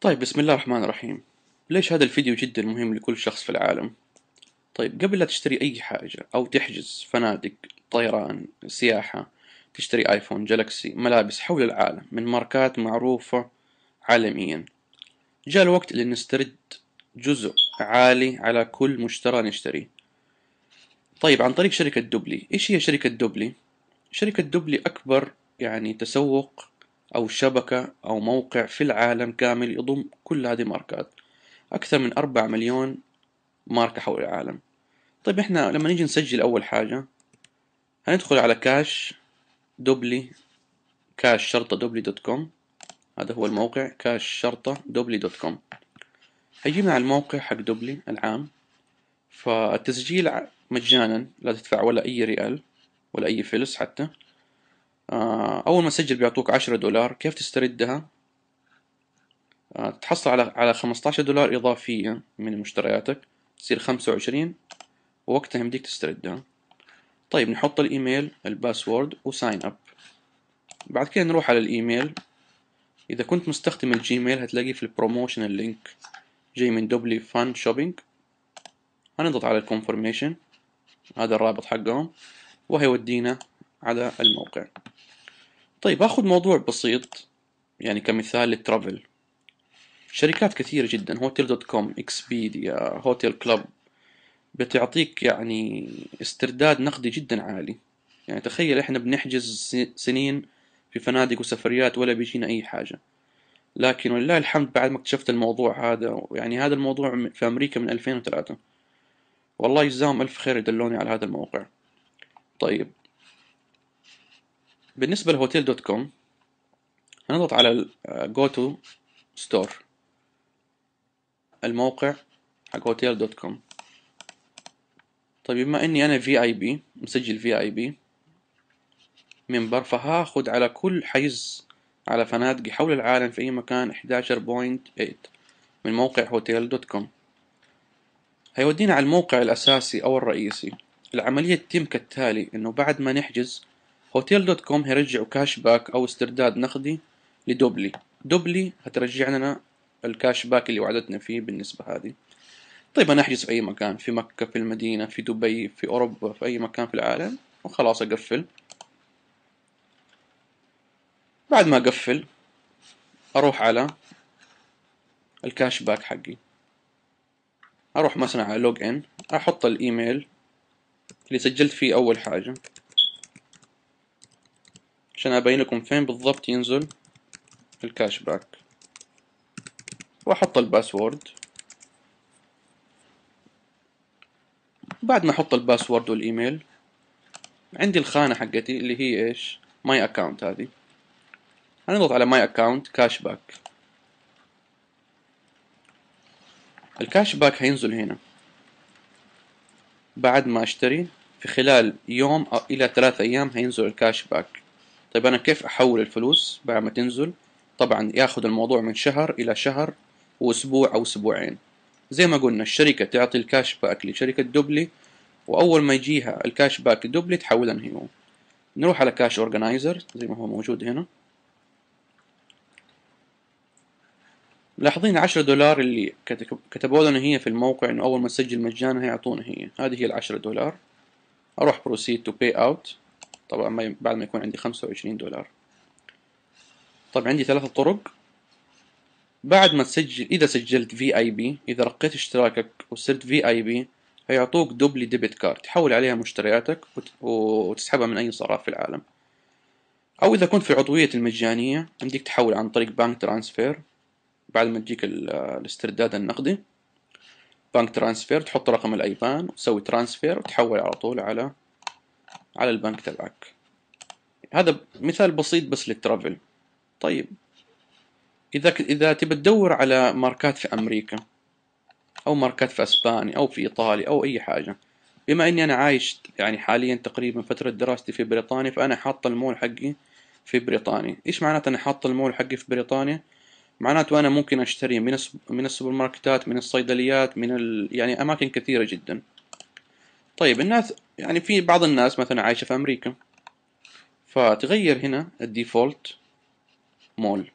طيب، بسم الله الرحمن الرحيم. ليش هذا الفيديو جدا مهم لكل شخص في العالم؟ طيب، قبل لا تشتري أي حاجة أو تحجز فنادق، طيران، سياحة، تشتري آيفون، جالكسي، ملابس حول العالم من ماركات معروفة عالميا، جاء الوقت اللي نسترد جزء عالي على كل مشترى نشتريه. طيب، عن طريق شركة دوبلي. إيش هي شركة دوبلي؟ شركة دوبلي أكبر تسوق أو شبكة أو موقع في العالم كامل يضم كل هذه الماركات، أكثر من 4 مليون ماركة حول العالم. طيب، إحنا لما نيجي نسجل أول حاجة هندخل على كاش دوبلي، كاش شرطة دوبلي دوت كوم. هذا هو الموقع، كاش شرطة دوبلي دوت كوم. هيجينا على الموقع حق دوبلي العام. فالتسجيل مجانا، لا تدفع ولا أي ريال ولا أي فلس حتى. أول ما تسجل بيعطوك 10 دولار. كيف تستردها؟ تحصل على 15 دولار إضافية من مشترياتك، تصير 25، ووقتها يمديك تستردها. طيب، نحط الإيميل، الباسورد، وساين أب. بعد كده نروح على الإيميل. إذا كنت مستخدم الجيميل هتلاقيه في البروموشن اللينك جاي من دوبلي فان شوبينج. هنضغط على الكونفرميشن، هذا الرابط حقهم، وهيودينا على الموقع. طيب، أخذ موضوع بسيط كمثال للترافل. شركات كثيرة جدا، هوتيل دوت كوم، اكسبيديا، هوتيل كلاب، بتعطيك استرداد نقدي جدا عالي. تخيل احنا بنحجز سنين في فنادق وسفريات ولا بيجينا اي حاجة. لكن ولله الحمد، بعد ما اكتشفت الموضوع هذا، هذا الموضوع في امريكا من 2003. والله يجزاهم الف خير، يدلوني على هذا الموقع. طيب، بالنسبة لهوتيل دوت كوم هنضغط على جو تو ستور، الموقع حق هوتيل دوت كوم. طيب، بما اني انا في اي بي، مسجل في اي بي منبر، فهاخد على كل حجز على فنادق حول العالم في أي مكان 11.8 من موقع هوتيل دوت كوم. هيودينا على الموقع الأساسي أو الرئيسي. العملية تتم كالتالي: إنه بعد ما نحجز، هوتيل دوت كوم هيرجعوا كاش باك أو استرداد نقدي لدوبلي. دوبلي هترجع لنا الكاش باك اللي وعدتنا فيه بالنسبة هذه. طيب، أنا أحجز في أي مكان، في مكة، في المدينة، في دبي، في أوروبا، في أي مكان في العالم، وخلاص أقفل. بعد ما أقفل أروح على الكاش باك حقي. اروح مثلا على لوج ان، احط الايميل اللي سجلت فيه اول حاجة عشان ابين لكم فين بالضبط ينزل الكاش باك، واحط الباسورد. بعد ما احط الباسورد والايميل، عندي الخانة حقتي اللي هي ايش؟ ماي اكاونت. هذه هنضغط على ماي اكاونت كاش باك. الكاش باك هينزل هنا بعد ما اشتري. في خلال يوم أو الى 3 ايام هينزل الكاش باك. طيب، انا كيف احول الفلوس بعد ما تنزل؟ طبعا ياخذ الموضوع من شهر الى شهر واسبوع او اسبوعين. زي ما قلنا، الشركة تعطي الكاش باك لشركة دوبلي، وأول ما يجيها الكاش باك دوبلي تحولها هي. نروح على كاش أورجنايزر زي ما هو موجود هنا. ملاحظين 10 دولار اللي كتبوا لنا هي في الموقع، إنه أول ما تسجل مجانا هيعطونا هي. هذه هي ال10 دولار. أروح بروسيد تو باي أوت. طبعا بعد ما يكون عندي 25 دولار. طبعا عندي 3 طرق. بعد ما تسجل، إذا سجلت في اي بي، إذا رقيت اشتراكك وصرت في اي بي، هيعطوك دوبلي ديبت كارد تحول عليها مشترياتك وتسحبها من أي صراف في العالم. أو إذا كنت في العضوية المجانية يمديك تحول عن طريق بانك ترانسفير. بعد ما تجيك الاسترداد النقدي، بانك ترانسفير، تحط رقم الأيبان وتسوي ترانسفير وتحول على طول على البنك تبعك. هذا مثال بسيط بس للترافل. طيب، إذا تبي تدور على ماركات في أمريكا، أو ماركات في أسبانيا أو في إيطاليا أو أي حاجة، بما إني أنا عايش حاليا تقريبا فترة دراستي في بريطانيا، فأنا حاطط المول حقي في بريطانيا. إيش معناته أنا حاطط المول حقي في بريطانيا؟ معناته أنا ممكن أشتري من السوبر ماركتات، من الصيدليات، من أماكن كثيرة جدا. طيب، الناس في بعض الناس مثلا عايشة في أمريكا، فتغير هنا الديفولت مول،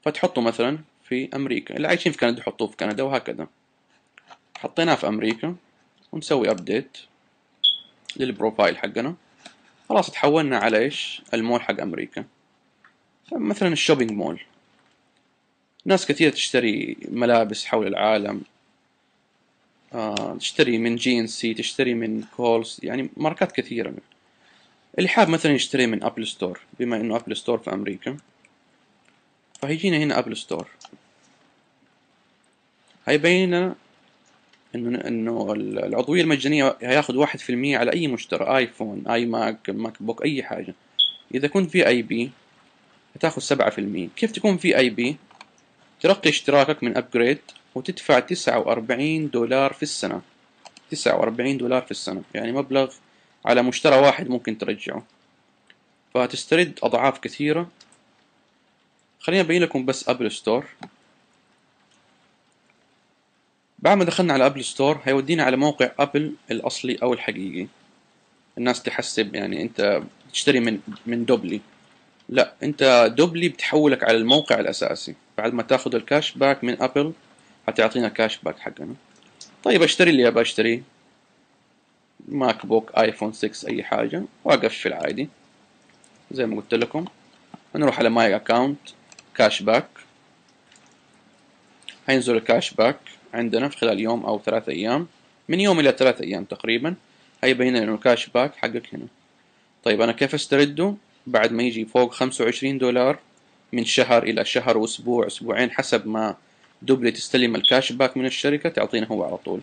فتحطه مثلا في أمريكا، اللي عايشين في كندا يحطوه في كندا وهكذا. حطيناه في أمريكا ونسوي أبديت للبروفايل حقنا، خلاص تحولنا على إيش؟ المول حق أمريكا. مثلا الشوبينج مول، ناس كثير تشتري ملابس حول العالم، تشتري من GNC، تشتري من كولز، يعني ماركات كثيرة. اللي حاب مثلا يشتري من أبل ستور، بما إنه أبل ستور في أمريكا، فهيجينا هنا أبل ستور، هيبين إنه العضوية المجانية هياخد 1% على أي مشترى، آيفون، آي ماك، ماك بوك، أي حاجة. إذا كنت VIP هتاخد 7%. كيف تكون VIP؟ ترقي اشتراكك من أبجريد وتدفع $49 في السنة. $49 في السنة، يعني مبلغ على مشترى واحد ممكن ترجعه، فهتسترد أضعاف كثيرة. خلينا أبين لكم بس أبل ستور. بعد ما دخلنا على أبل ستور هيودينا على موقع أبل الأصلي أو الحقيقي. الناس تحسب يعني أنت تشتري من دوبلي، لا، أنت دوبلي بتحولك على الموقع الأساسي. بعد ما تاخذ الكاش باك من أبل هتعطينا كاش باك حقنا. طيب أشتري اللي أبغى أشتريه، ماك بوك، آيفون 6، أي حاجة، وأقفل عادي زي ما قلت لكم. نروح على ماي أكاونت، كاش باك، هينزل الكاش باك عندنا في خلال يوم أو 3 أيام، من يوم إلى 3 أيام تقريبا، هيبين لنا إنه الكاش باك حقك هنا. طيب أنا كيف أسترده؟ بعد ما يجي فوق $25 من شهر إلى شهر وأسبوع، أسبوعين، حسب ما دوبلي تستلم الكاش باك من الشركة تعطينا هو على طول.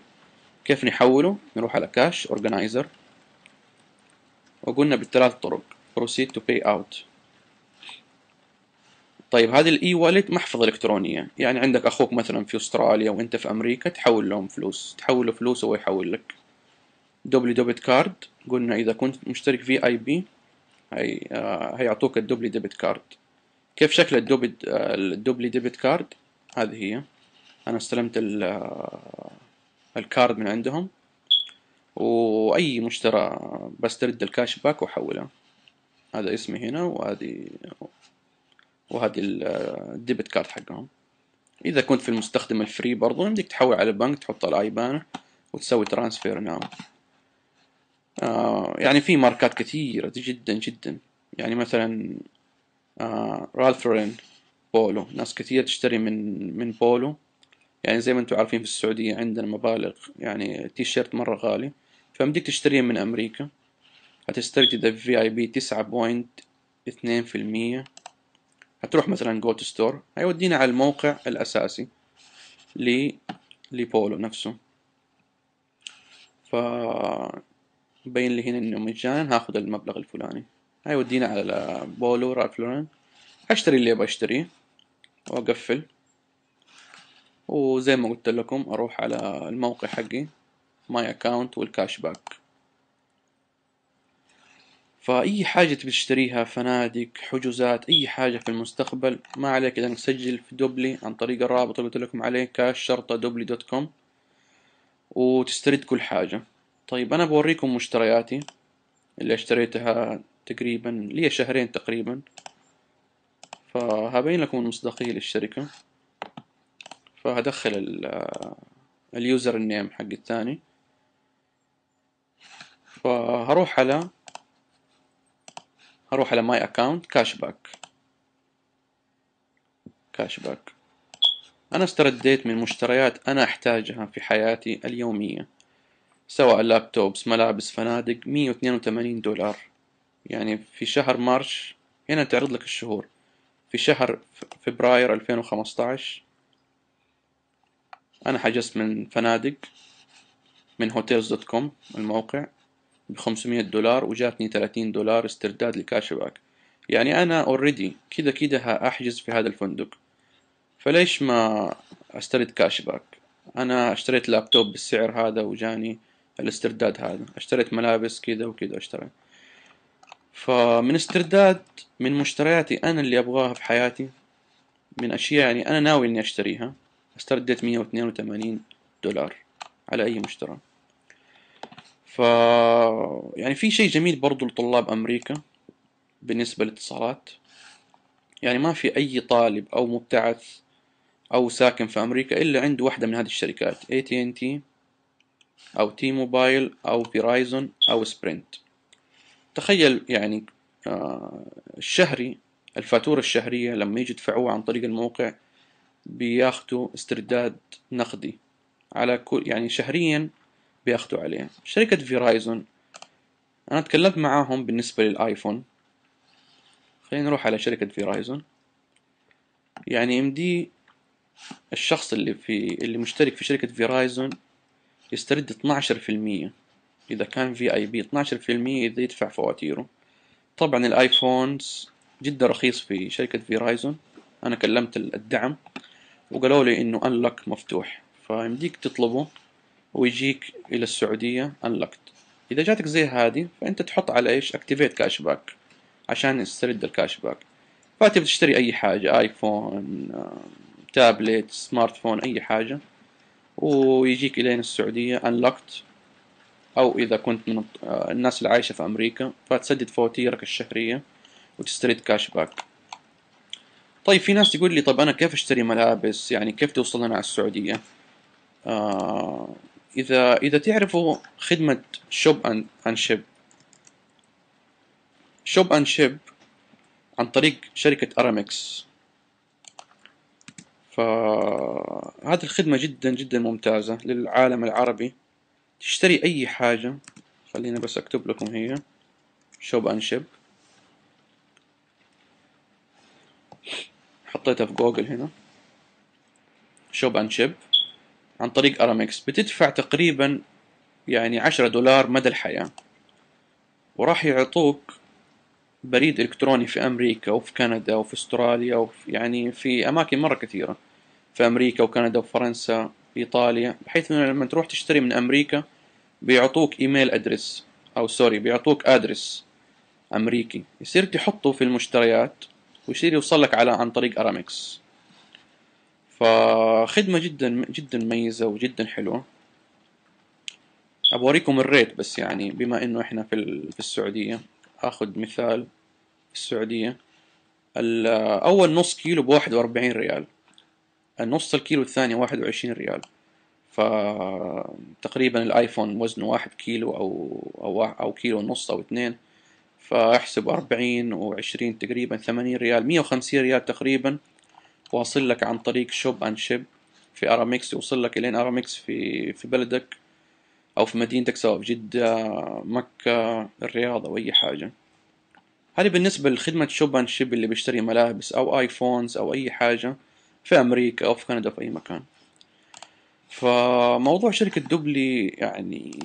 كيف نحوله؟ نروح على كاش أورجنايزر، وقلنا بالثلاث طرق: proceed to pay out. طيب هذه الإي والت محفظة إلكترونية، يعني عندك أخوك مثلا في أستراليا وأنت في أمريكا، تحول لهم فلوس، تحول له فلوس وهو يحول لك. دوبلي ديبت كارد، قلنا إذا كنت مشترك في IP هيعطوك الدوبلي ديبت كارد. كيف شكل الدوبلي ديبت كارد؟ هذه هي. أنا استلمت الكارد من عندهم، وأي مشترى بسترد الكاش باك وأحولها. هذا اسمي هنا، وهذه الديبت كارد حقهم. إذا كنت في المستخدم الفري برضو عندك تحول على البنك، تحط الآيبان وتسوي ترانسفير ناو. يعني في ماركات كثيرة جدا جدا، يعني مثلا رالف لورين، بولو، ناس كثير تشتري من بولو. يعني زي ما انتم عارفين في السعودية عندنا مبالغ، يعني تي شيرت مرة غالي، فمديك تشتريه من أمريكا. هتسترد إذا VIP 9.2%. هتروح مثلا جو تو ستور، هيودينا على الموقع الأساسي لبولو نفسه. ف بين لي هنا إنه مجانا، هاخد المبلغ الفلاني، هيودينا على بولو رالف لورين. هشتري اللي أبغى أشتريه وأقفل. وزي ما قلت لكم أروح على الموقع حقي، ماي أكاونت والكاش باك. فأي حاجة تبي تشتريها، فنادق، حجوزات، أي حاجة في المستقبل، ما عليك إذا تسجل في دوبلي عن طريق الرابط اللي قلت لكم عليه، cash@dobly.com، وتسترد كل حاجة. طيب أنا بوريكم مشترياتي اللي اشتريتها تقريبا لي شهرين تقريبا، فهبين لكم المصداقية للشركة. فهدخل اليوزر النيم حق الثاني، هروح على ماي اكاونت كاش باك. انا استرديت من مشتريات انا احتاجها في حياتي اليومية، سواء لابتوبس، ملابس، فنادق، $182. يعني في شهر مارش، هنا تعرض لك الشهور، في شهر فبراير 2015 أنا حجزت من فنادق من hotels.com الموقع ب $500، وجاتني $30 استرداد لكاش باك. يعني أنا اوريدي كده كده هأحجز في هذا الفندق، فليش ما أسترد كاش باك؟ أنا اشتريت لابتوب بالسعر هذا وجاني الاسترداد هذا، اشتريت ملابس كذا وكذا اشتريت. فمن استرداد من مشترياتي أنا اللي أبغاها في حياتي، من أشياء يعني أنا ناوي إني أشتريها، استرديت $182 على أي مشترى. ف يعني في شيء جميل برضو لطلاب أمريكا بالنسبة للاتصالات، يعني ما في أي طالب أو مبتعث أو ساكن في أمريكا إلا عنده واحدة من هذه الشركات AT&T أو تي موبايل أو فيرايزون أو سبرنت. تخيل يعني الشهري، الفاتورة الشهرية لما يجي يدفعوها عن طريق الموقع بياخدوا استرداد نقدي على كل، يعني شهريا بياخدوا عليه. شركة فيرايزون أنا تكلمت معاهم بالنسبة للآيفون. خلينا نروح على شركة فيرايزون. يعني يمدي الشخص اللي مشترك في شركة فيرايزون يسترد 12%. إذا كان VIP 12% إذا يدفع فواتيره. طبعا الآيفونز جدا رخيص في شركة فيرايزون. أنا كلمت الدعم وقالوا لي إنه أنلك مفتوح، فيمديك تطلبه ويجيك إلى السعودية أنلكت. إذا جاتك زي هذه فأنت تحط على إيش أكتيفيت كاش باك عشان يسترد الكاش باك. فأنت بتشتري أي حاجة، آيفون، تابلت، سمارت فون، أي حاجة، ويجيك إلينا السعودية أنلكت. أو إذا كنت من الناس اللي عايشة في أمريكا فتسدد فواتيرك الشهرية وتسترد كاش باك. طيب في ناس تقول لي طب أنا كيف أشتري ملابس، يعني كيف توصل لنا على السعودية؟ إذا تعرفوا خدمة شوب أند شيب. شوب أند شيب عن طريق شركة أرامكس. فهذه الخدمة جدا جدا ممتازة للعالم العربي. تشتري أي حاجة. خلينا بس أكتب لكم هي شوب أند شيب. حطيتها في جوجل هنا. شوب أند شيب عن طريق أرامكس بتدفع تقريبا يعني $10 مدى الحياة، وراح يعطوك بريد إلكتروني في أمريكا وفي كندا وفي أستراليا وفي يعني في أماكن مرة كثيرة، في أمريكا وكندا وفرنسا إيطاليا، بحيث إنه لما تروح تشتري من أمريكا بيعطوك إيميل أدرس، أو سوري بيعطوك أدرس أمريكي يصير تحطه في المشتريات ويصير يوصل لك على عن طريق أرامكس. فخدمة جدا جدا مميزة وجدا حلوة. أبوريكم الريت بس، يعني بما إنه إحنا في السعودية. أخذ مثال في السعودية. أول نص كيلو ب41 ريال. النص الكيلو الثاني 21 ريال. فتقريبا الآيفون وزنه 1 كيلو أو كيلو ونص أو 2. فاحسب 40 و20 تقريبا 80 ريال، 150 ريال تقريبا. واصل لك عن طريق شوب أند شيب في أرامكس. يوصل لك إلين أرامكس في بلدك أو في مدينتك، سواء في جدة، مكة، الرياض أو أي حاجة. هذه بالنسبة لخدمة شوب أند شيب اللي بيشتري ملابس أو آيفونز أو أي حاجة في أمريكا أو في كندا في أي مكان. فموضوع شركة دوبلي يعني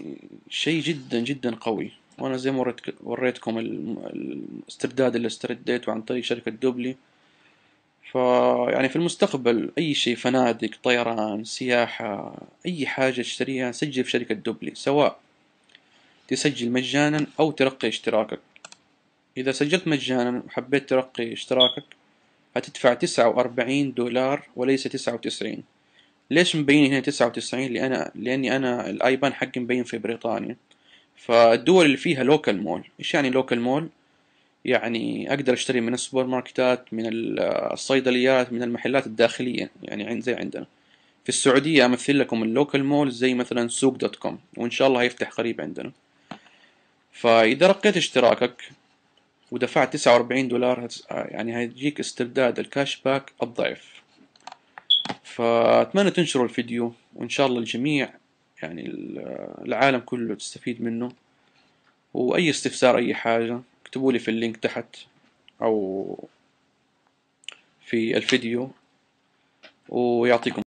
شيء جدا جدا قوي. وأنا زي ما وريتكم الاسترداد اللي استرديته عن طريق شركة دوبلي. فيعني في المستقبل أي شيء، فنادق، طيران، سياحة، أي حاجة تشتريها سجل في شركة دوبلي، سواء تسجل مجانا أو ترقي اشتراكك. إذا سجلت مجانا وحبيت ترقي اشتراكك هتدفع $49 وليس 99. ليش مبين هنا 99؟ لأني أنا الآيبان حقي مبين في بريطانيا. فالدول اللي فيها لوكال مول. إيش يعني لوكال مول؟ يعني أقدر أشتري من السوبر ماركتات، من الصيدليات، من المحلات الداخلية، يعني زي عندنا في السعودية. أمثل لكم اللوكال مول زي مثلا سوق دوت كوم، وإن شاء الله هيفتح قريب عندنا. فإذا رقيت اشتراكك ودفعت $49 يعني هيجيك استرداد الكاش باك الضعف. فأتمنى تنشروا الفيديو، وإن شاء الله الجميع يعني العالم كله تستفيد منه. وأي استفسار أي حاجة اكتبوا لي في اللينك تحت أو في الفيديو، ويعطيكم